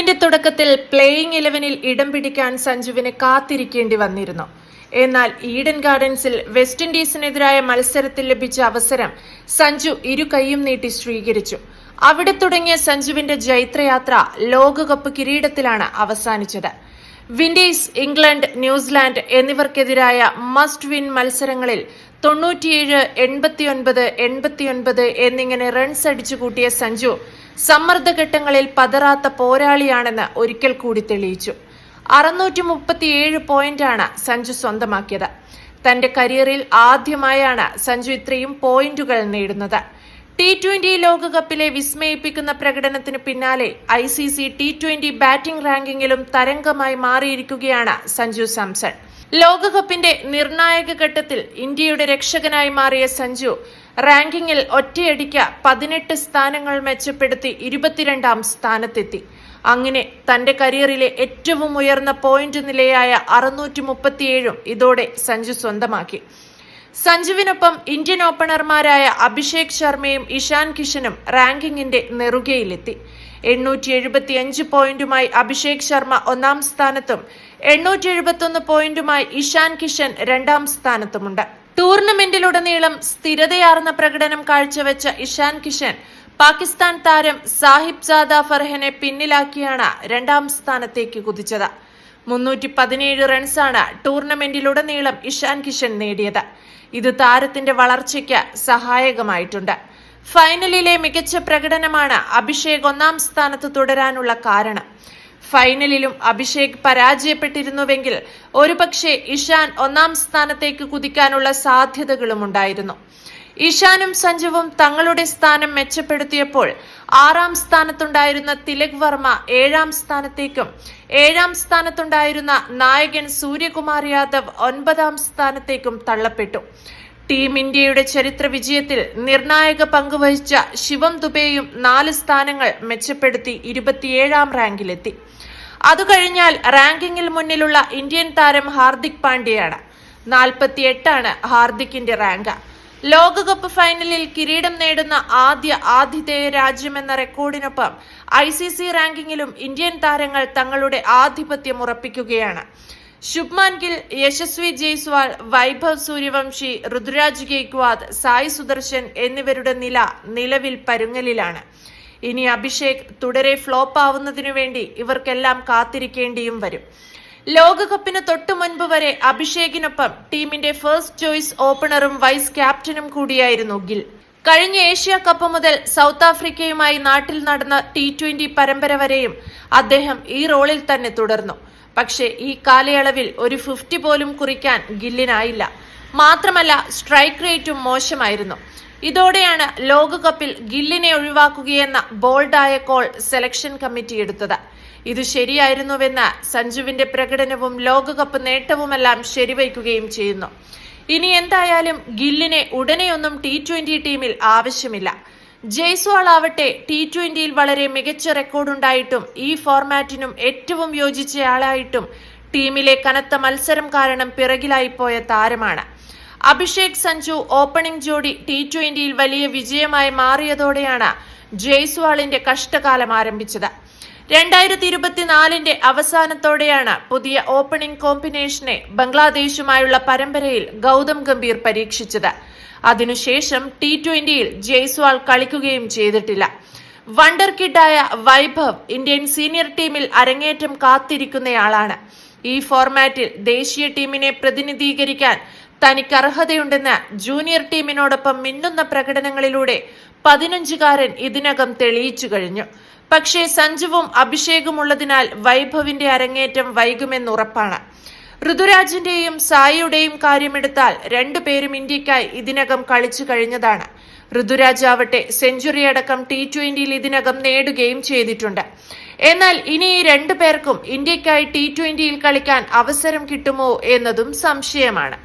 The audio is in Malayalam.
ഐപിഎല്ലിന്റെ തുടക്കത്തിൽ പ്ലേയിംഗ് 11-ൽ ഇടം പിടിക്കാൻ സഞ്ജുവിന് കാത്തിരിക്കേണ്ടി വന്നിരുന്നു. എന്നാൽ ഈഡൻ ഗാർഡൻസിൽ വെസ്റ്റ് ഇൻഡീസിനെതിരായ മത്സരത്തിൽ ലഭിച്ച അവസരം സഞ്ജു ഇരു കൈയും നീട്ടി സ്വീകരിച്ചു. അവിടെ തുടങ്ങിയ സഞ്ജുവിന്റെ ജൈത്രയാത്ര ലോകകപ്പ് കിരീടത്തിലാണ് അവസാനിച്ചത്. വിൻഡീസ്, ഇംഗ്ലണ്ട്, ന്യൂസിലാൻഡ് എന്നിവർക്കെതിരായ മസ്റ്റ് വിൻ മത്സരങ്ങളിൽ 97, 89, 89 എന്നിങ്ങനെ റൺസ് അടിച്ചുകൂട്ടിയ സഞ്ജു സമ്മർദ്ദഘട്ടങ്ങളിൽ പതറാത്ത പോരാളിയാണെന്ന് ഒരിക്കൽ കൂടി തെളിയിച്ചു. 637 പോയിന്റാണ് സഞ്ജു സ്വന്തമാക്കിയത്. തന്റെ കരിയറിൽ ആദ്യമായാണ് സഞ്ജു ഇത്രയും പോയിന്റുകൾ നേടുന്നത്. T20 ലോകകപ്പിലെ വിസ്മയിപ്പിക്കുന്ന പ്രകടനത്തിന് പിന്നാലെ ICC T20 ബാറ്റിംഗ് റാങ്കിങ്ങിലും തരംഗമായി മാറിയിരിക്കുകയാണ് സഞ്ജു സാംസൺ. ലോകകപ്പിന്റെ നിർണായക ഘട്ടത്തിൽ ഇന്ത്യയുടെ രക്ഷകനായി മാറിയ സഞ്ജു റാങ്കിങ്ങിൽ ഒറ്റയടിക്ക് 18 സ്ഥാനങ്ങൾ മെച്ചപ്പെടുത്തി 22ാം സ്ഥാനത്തെത്തി. അങ്ങനെ തന്റെ കരിയറിലെ ഏറ്റവും ഉയർന്ന പോയിന്റ് നിലയായ 637 ഇതോടെ സഞ്ജു സ്വന്തമാക്കി. സഞ്ജുവിനൊപ്പം ഇന്ത്യൻ ഓപ്പണർമാരായ അഭിഷേക് ശർമ്മയും ഇഷാൻ കിഷനും റാങ്കിങ്ങിന്റെ നെറുകയിലെത്തി. 875 പോയിന്റുമായി അഭിഷേക് ശർമ്മ 1ാം സ്ഥാനത്തും 871 പോയിന്റുമായി ഇഷാൻ കിഷൻ 2ാം സ്ഥാനത്തുമുണ്ട്. ടൂർണമെന്റിലുടനീളം സ്ഥിരതയാർന്ന പ്രകടനം കാഴ്ചവെച്ച ഇഷാൻ കിഷൻ പാകിസ്ഥാൻ താരം സാഹിബ്സാദ ഫർഹനെ പിന്നിലാക്കിയാണ് 2ാം സ്ഥാനത്തേക്ക് കുതിച്ചത്. 317 റൺസാണ് ടൂർണമെന്റിലുടനീളം ഇഷാൻ കിഷൻ നേടിയത്. ഇത് താരത്തിന്റെ വളർച്ചയ്ക്ക് സഹായകമായിട്ടുണ്ട്. ഫൈനലിലെ മികച്ച പ്രകടനമാണ് അഭിഷേക് 1ാം സ്ഥാനത്ത് തുടരാനുള്ള കാരണം. ഫൈനലിലും അഭിഷേക് പരാജയപ്പെട്ടിരുന്നുവെങ്കിൽ ഒരുപക്ഷെ ഇഷാൻ 1ാം സ്ഥാനത്തേക്ക് കുതിക്കാനുള്ള സാധ്യതകളുമുണ്ടായിരുന്നു. ഇഷാനും സഞ്ജുവും തങ്ങളുടെ സ്ഥാനം മെച്ചപ്പെടുത്തിയപ്പോൾ 6ാം സ്ഥാനത്തുണ്ടായിരുന്ന തിലക് വർമ്മ 7ാം സ്ഥാനത്തേക്കും 7ാം സ്ഥാനത്തുണ്ടായിരുന്ന നായകൻ സൂര്യകുമാർ യാദവ് 9ാം സ്ഥാനത്തേക്കും തള്ളപ്പെട്ടു. ടീം ഇന്ത്യയുടെ ചരിത്ര വിജയത്തിൽ നിർണായക പങ്കുവഹിച്ച ശിവം ദുബെയും 4 സ്ഥാനങ്ങൾ മെച്ചപ്പെടുത്തി 27ാം റാങ്കിലെത്തി. അതുകഴിഞ്ഞാൽ റാങ്കിങ്ങിൽ മുന്നിലുള്ള ഇന്ത്യൻ താരം ഹാർദിക് പാണ്ഡ്യയാണ്. 48 ഹാർദിക്കിന്റെ റാങ്ക്. ലോകകപ്പ് ഫൈനലിൽ കിരീടം നേടുന്ന ആദ്യ ആതിഥേയ രാജ്യമെന്ന റെക്കോർഡിനൊപ്പം ICC റാങ്കിങ്ങിലും ഇന്ത്യൻ താരങ്ങൾ തങ്ങളുടെ ആധിപത്യം ഉറപ്പിക്കുകയാണ്. ശുഭ്മാൻ ഗിൽ, യശസ്വി ജയ്സ്വാൾ, വൈഭവ് സൂര്യവംശി, ഋതുരാജ് ഗെയ്ക്വാദ്, സായി സുദർശൻ എന്നിവരുടെ നിലവിൽ പരുങ്ങലിലാണ്. ഇനി അഭിഷേക് തുടരെ ഫ്ലോപ്പ് ആവുന്നതിനു വേണ്ടി ഇവർക്കെല്ലാം കാത്തിരിക്കേണ്ടിയും വരും. ലോകകപ്പിന് തൊട്ടു മുൻപ് വരെ അഭിഷേകിനൊപ്പം ടീമിന്റെ ഫസ്റ്റ് ചോയ്സ് ഓപ്പണറും വൈസ് ക്യാപ്റ്റനും കൂടിയായിരുന്നു ഗിൽ. കഴിഞ്ഞ ഏഷ്യ കപ്പ് മുതൽ സൗത്ത് ആഫ്രിക്കയുമായി നാട്ടിൽ നടന്ന T20 പരമ്പര വരെയും അദ്ദേഹം ഈ റോളിൽ തന്നെ തുടർന്നു. പക്ഷേ ഈ കാലയളവിൽ ഒരു 50 പോലും കുറിക്കാൻ ഗില്ലിനായില്ല. മാത്രമല്ല സ്ട്രൈക്ക് റേറ്റും മോശമായിരുന്നു. ഇതോടെയാണ് ലോകകപ്പിൽ ഗില്ലിനെ ഒഴിവാക്കുകയെന്ന ബോൾഡായ കോൾ സെലക്ഷൻ കമ്മിറ്റി എടുത്തത്. ഇത് ശരിയായിരുന്നുവെന്ന് സഞ്ജുവിന്റെ പ്രകടനവും ലോകകപ്പ് നേട്ടവുമെല്ലാം ശരിവയ്ക്കുകയും ചെയ്യുന്നു. ഇനി എന്തായാലും ഗില്ലിനെ ഉടനെയൊന്നും T20 ടീമിൽ ആവശ്യമില്ല. ജയ്സ്വാൾ ആവട്ടെ T20യിൽ വളരെ മികച്ച റെക്കോർഡുണ്ടായിട്ടും ഈ ഫോർമാറ്റിനും ഏറ്റവും യോജിച്ചയാളായിട്ടും ടീമിലെ കനത്ത മത്സരം കാരണം പിറകിലായിപ്പോയ താരമാണ്. അഭിഷേക് സഞ്ജു ഓപ്പണിംഗ് ജോഡി T20യിൽ വലിയ വിജയമായി മാറിയതോടെയാണ് ജയ്സ്വാളിന്റെ കഷ്ടകാലം ആരംഭിച്ചത്. 2024 അവസാനത്തോടെയാണ് പുതിയ ഓപ്പണിംഗ് കോമ്പിനേഷനെ ബംഗ്ലാദേശുമായുള്ള പരമ്പരയിൽ ഗൗതം ഗംഭീർ പരീക്ഷിച്ചത്. അതിനുശേഷം T20യിൽ ജയ്സ്വാൾ കളിക്കുകയും ചെയ്തിട്ടില്ല. വണ്ടർ കിഡായ വൈഭവ് ഇന്ത്യൻ സീനിയർ ടീമിൽ അരങ്ങേറ്റം കാത്തിരിക്കുന്നയാളാണ്. ഈ ഫോർമാറ്റിൽ ദേശീയ ടീമിനെ പ്രതിനിധീകരിക്കാൻ തനിക്ക് അർഹതയുണ്ടെന്ന് ജൂനിയർ ടീമിനോടൊപ്പം മിന്നുന്ന പ്രകടനങ്ങളിലൂടെ 15-കാരൻ ഇതിനകം തെളിയിച്ചു കഴിഞ്ഞു. പക്ഷേ സഞ്ജുവും അഭിഷേകും ഉള്ളതിനാൽ വൈഭവിന്റെ അരങ്ങേറ്റം വൈകുമെന്നുറപ്പാണ്. ഋതുരാജിന്റെയും സായിയുടെയും കാര്യമെടുത്താൽ 2 പേരും ഇന്ത്യക്കായി ഇതിനകം കളിച്ചു കഴിഞ്ഞതാണ്. ഋതുരാജ് ആവട്ടെ സെഞ്ചുറി അടക്കം T20യിൽ ഇതിനകം നേടുകയും ചെയ്തിട്ടുണ്ട്. എന്നാൽ ഇനി ഈ 2 പേർക്കും ഇന്ത്യക്കായി T20യിൽ കളിക്കാൻ അവസരം കിട്ടുമോ എന്നതും സംശയമാണ്.